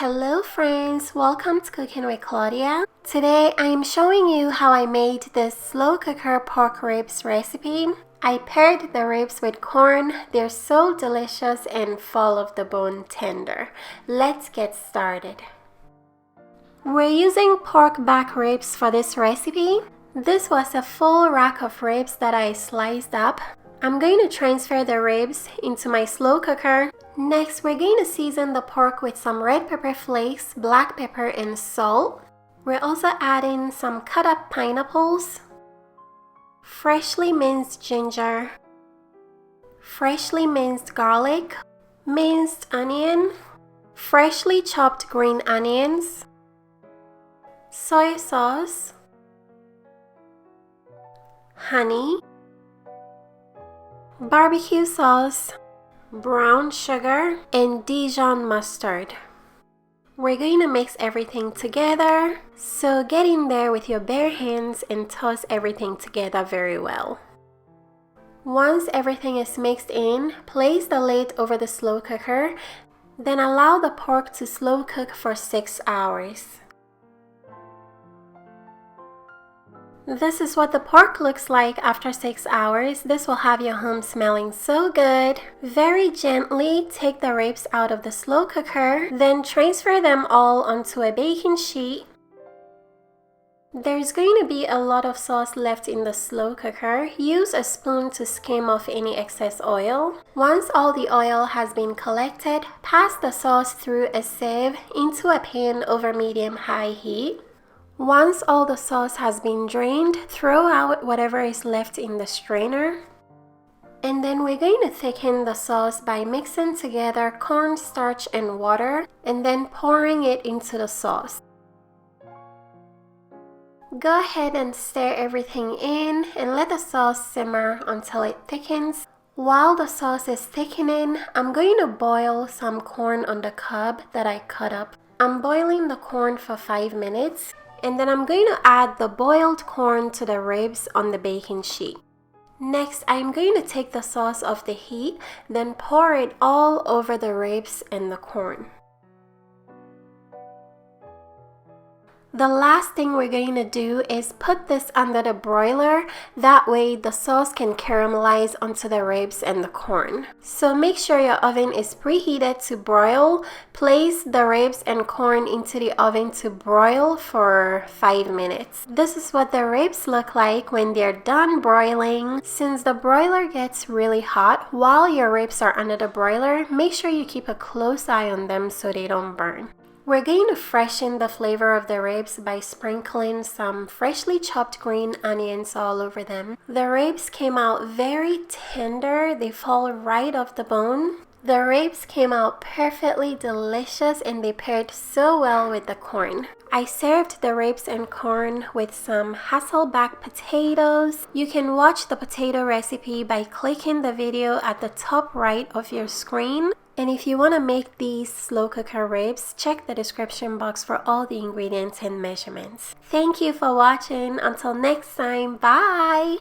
Hello friends, welcome to Cooking with Claudia. Today I am showing you how I made this slow cooker pork ribs recipe. I paired the ribs with corn. They're so delicious and full of the bone tender. Let's get started. We're using pork back ribs for this recipe. This was a full rack of ribs that I sliced up. I'm going to transfer the ribs into my slow cooker. Next, we're going to season the pork with some red pepper flakes, black pepper, and salt. We're also adding some cut up pineapples, freshly minced ginger, freshly minced garlic, minced onion, freshly chopped green onions, soy sauce, honey, barbecue sauce, brown sugar, and Dijon mustard. We're going to mix everything together, so get in there with your bare hands and toss everything together very well. Once everything is mixed in, place the lid over the slow cooker, then allow the pork to slow cook for 6 hours. This is what the pork looks like after 6 hours. This will have your home smelling so good. Very gently take the ribs out of the slow cooker, then transfer them all onto a baking sheet. There's going to be a lot of sauce left in the slow cooker. Use a spoon to skim off any excess oil. Once all the oil has been collected, pass the sauce through a sieve into a pan over medium-high heat. Once all the sauce has been drained, throw out whatever is left in the strainer. And then we're going to thicken the sauce by mixing together cornstarch and water and then pouring it into the sauce. Go ahead and stir everything in and let the sauce simmer until it thickens. While the sauce is thickening, I'm going to boil some corn on the cob that I cut up. I'm boiling the corn for 5 minutes. And then I'm going to add the boiled corn to the ribs on the baking sheet. Next, I'm going to take the sauce off the heat, then pour it all over the ribs and the corn. The last thing we're going to do is put this under the broiler. That way the sauce can caramelize onto the ribs and the corn. So make sure your oven is preheated to broil. Place the ribs and corn into the oven to broil for 5 minutes. This is what the ribs look like when they're done broiling. Since the broiler gets really hot, while your ribs are under the broiler, make sure you keep a close eye on them so they don't burn. We're going to freshen the flavor of the ribs by sprinkling some freshly chopped green onions all over them. The ribs came out very tender. They fall right off the bone. The ribs came out perfectly delicious and they paired so well with the corn. I served the ribs and corn with some Hasselback potatoes. You can watch the potato recipe by clicking the video at the top right of your screen. And if you want to make these slow cooker ribs, check the description box for all the ingredients and measurements. Thank you for watching. Until next time, bye!